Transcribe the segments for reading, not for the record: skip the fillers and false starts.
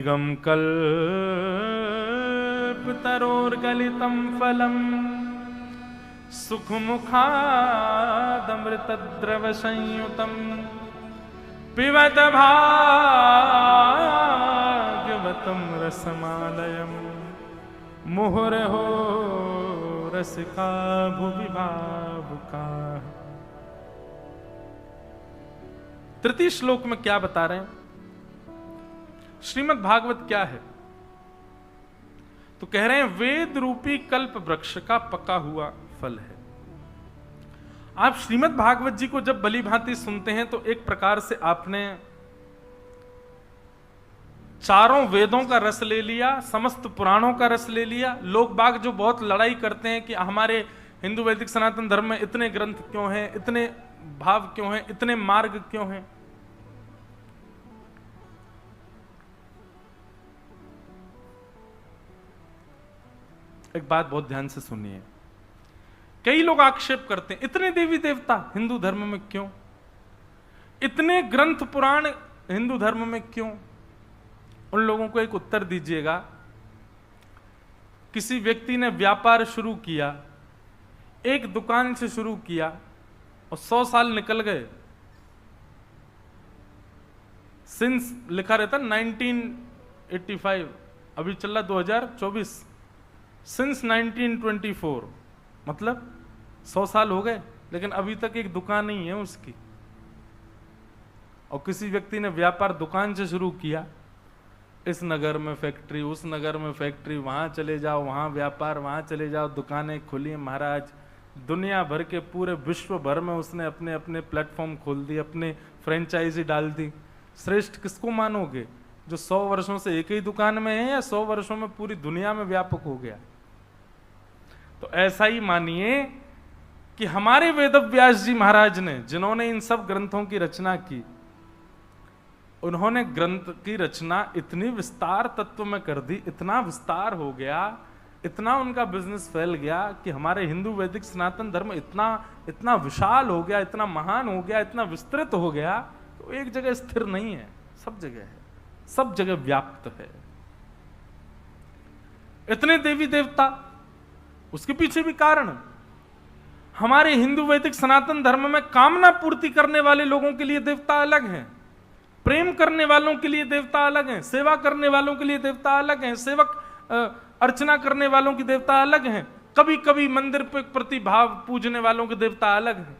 निगम कल्पतरोर्गलितं फलम् सुखमुखादमृतद्रवसंयुतं पिबत भाग्यवतं रसमालयम् मुहुर्हो रसिका भुवि भावुकाः। तृतीय श्लोक में क्या बता रहे हैं? श्रीमद् भागवत क्या है? तो कह रहे हैं वेद रूपी कल्प वृक्ष का पका हुआ फल है। आप श्रीमद् भागवत जी को जब भली भांति सुनते हैं तो एक प्रकार से आपने चारों वेदों का रस ले लिया, समस्त पुराणों का रस ले लिया। लोग बाग जो बहुत लड़ाई करते हैं कि हमारे हिंदू वैदिक सनातन धर्म में इतने ग्रंथ क्यों हैं, इतने भाव क्यों हैं, इतने मार्ग क्यों हैं। एक बात बहुत ध्यान से सुनिए। कई लोग आक्षेप करते हैं इतने देवी देवता हिंदू धर्म में क्यों, इतने ग्रंथ पुराण हिंदू धर्म में क्यों। उन लोगों को एक उत्तर दीजिएगा। किसी व्यक्ति ने व्यापार शुरू किया, एक दुकान से शुरू किया और 100 साल निकल गए। सिंस लिखा रहता 1985, अभी चल रहा 2024, सिंस 1924, मतलब 100 साल हो गए लेकिन अभी तक एक दुकान नहीं है उसकी। और किसी व्यक्ति ने व्यापार दुकान से शुरू किया, इस नगर में फैक्ट्री, उस नगर में फैक्ट्री, वहां चले जाओ वहां व्यापार, वहां चले जाओ दुकानें खुली। महाराज दुनिया भर के पूरे विश्व भर में उसने अपने अपने प्लेटफॉर्म खोल दिए, अपने फ्रेंचाइजी डाल दी। श्रेष्ठ किसको मानोगे, जो 100 वर्षों से एक ही दुकान में है या 100 वर्षों में पूरी दुनिया में व्यापक हो गया। तो ऐसा ही मानिए कि हमारे वेदव्यास जी महाराज ने, जिन्होंने इन सब ग्रंथों की रचना की, उन्होंने ग्रंथ की रचना इतनी विस्तार तत्व में कर दी, इतना विस्तार हो गया, इतना उनका बिजनेस फैल गया कि हमारे हिंदू वैदिक सनातन धर्म इतना इतना विशाल हो गया, इतना महान हो गया, इतना विस्तृत हो गया, तो एक जगह स्थिर नहीं है, सब जगह है, सब जगह व्याप्त है। इतने देवी देवता, उसके पीछे भी कारण। हमारे हिंदू वैदिक सनातन धर्म में कामना पूर्ति करने वाले लोगों के लिए देवता अलग हैं, प्रेम करने वालों के लिए देवता अलग हैं, सेवा करने वालों के लिए देवता अलग हैं, सेवक अर्चना करने वालों की देवता अलग हैं, कभी कभी मंदिर पे प्रतिभाव पूजने वालों के देवता अलग हैं।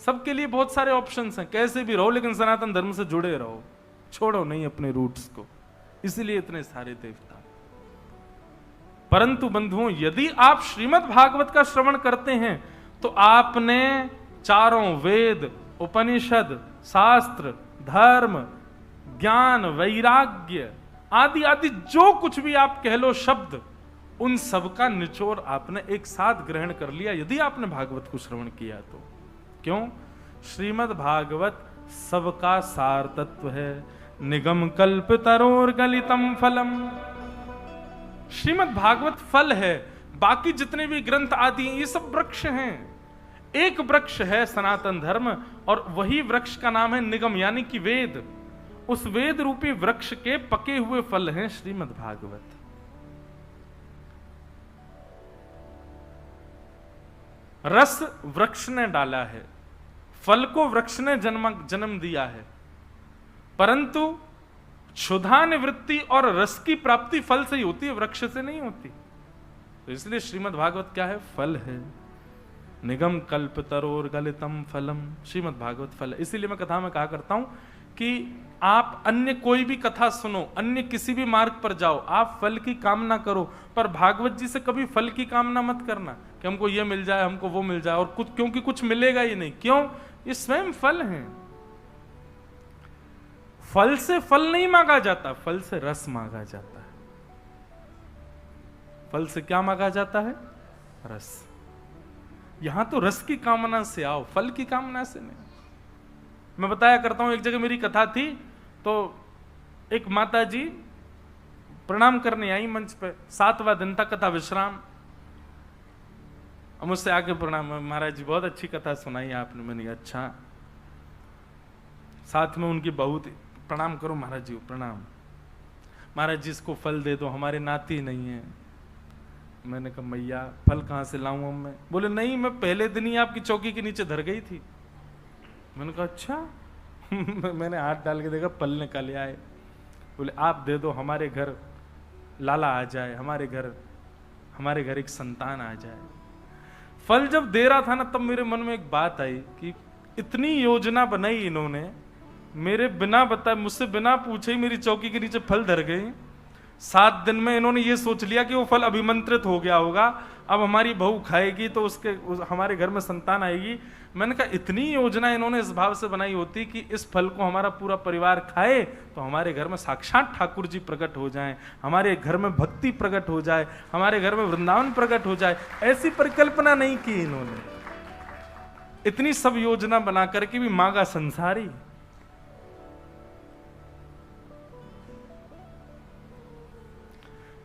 सबके लिए बहुत सारे ऑप्शंस हैं, कैसे भी रहो लेकिन सनातन धर्म से जुड़े रहो, छोड़ो नहीं अपने रूट्स को। इसीलिए इतने सारे देवता। परंतु बंधुओं, यदि आप श्रीमद् भागवत का श्रवण करते हैं तो आपने चारों वेद, उपनिषद, शास्त्र, धर्म, ज्ञान, वैराग्य आदि आदि जो कुछ भी आप कह लो शब्द, उन सब का निचोड़ आपने एक साथ ग्रहण कर लिया यदि आपने भागवत को श्रवण किया तो। क्यों? श्रीमद् भागवत सबका सार तत्व है। निगम कल्पतरोर्गलितं फलम। श्रीमद् भागवत फल है, बाकी जितने भी ग्रंथ आदि ये सब वृक्ष हैं। एक वृक्ष है सनातन धर्म और वही वृक्ष का नाम है निगम, यानी कि वेद। उस वेद रूपी वृक्ष के पके हुए फल हैं श्रीमद् भागवत। रस वृक्ष ने डाला है, फल को वृक्ष ने जन्म दिया है, परंतु क्षुधा निवृत्ति और रस की प्राप्ति फल से ही होती है, वृक्ष से नहीं होती। तो इसलिए श्रीमद् भागवत क्या है? फल है। निगम कल्पतरोर्गलितं फलम, श्रीमद् भागवत फल है। इसीलिए मैं कथा में कहा करता हूं कि आप अन्य कोई भी कथा सुनो, अन्य किसी भी मार्ग पर जाओ, आप फल की कामना करो, पर भागवत जी से कभी फल की कामना मत करना कि हमको ये मिल जाए, हमको वो मिल जाए, और कुछ, क्योंकि कुछ मिलेगा ही नहीं। क्यों? ये स्वयं फल हैं। फल से फल नहीं मांगा जाता, फल से रस मांगा जाता है। फल से क्या मांगा जाता है? रस। यहां तो रस की कामना से आओ, फल की कामना से नहीं। मैं बताया करता हूं, एक जगह मेरी कथा थी तो एक माता जी प्रणाम करने आई मंच पे, 7वां दिन था, कथा विश्राम। मुझसे आके प्रणाम, महाराज जी बहुत अच्छी कथा सुनाई आपने। मैंने अच्छा। साथ में उनकी बहू थी, प्रणाम करो महाराज जी, प्रणाम। महाराज जी इसको फल दे दो, हमारे नाती नहीं है। मैंने कहा मैया फल कहाँ से लाऊं अब मैं? बोले नहीं, मैं पहले दिन ही आपकी चौकी के नीचे धर गई थी। मैंने कहा अच्छा। मैंने हाथ डाल के देखा, फल निकाले आए। बोले आप दे दो, हमारे घर लाला आ जाए, हमारे घर एक संतान आ जाए। फल जब दे रहा था ना, तब मेरे मन में एक बात आई कि इतनी योजना बनाई इन्होंने, मेरे बिना बताए, मुझसे बिना पूछे ही मेरी चौकी के नीचे फल धर गए। 7 दिन में इन्होंने ये सोच लिया कि वो फल अभिमंत्रित हो गया होगा, अब हमारी बहू खाएगी तो हमारे घर में संतान आएगी। मैंने कहा इतनी योजना इन्होंने इस भाव से बनाई होती कि इस फल को हमारा पूरा परिवार खाए तो हमारे घर में साक्षात ठाकुर जी प्रकट हो जाएं, हमारे घर में भक्ति प्रकट हो जाए, हमारे घर में वृंदावन प्रकट हो जाए। ऐसी परिकल्पना नहीं की इन्होंने। इतनी सब योजना बना करके भी मांगा संसारी।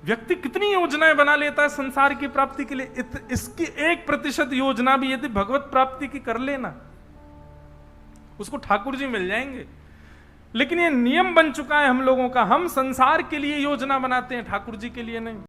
व्यक्ति कितनी योजनाएं बना लेता है संसार की प्राप्ति के लिए। इसकी 1% योजना भी यदि भगवत प्राप्ति की कर लेना, उसको ठाकुर जी मिल जाएंगे। लेकिन ये नियम बन चुका है हम लोगों का, हम संसार के लिए योजना बनाते हैं, ठाकुर जी के लिए नहीं।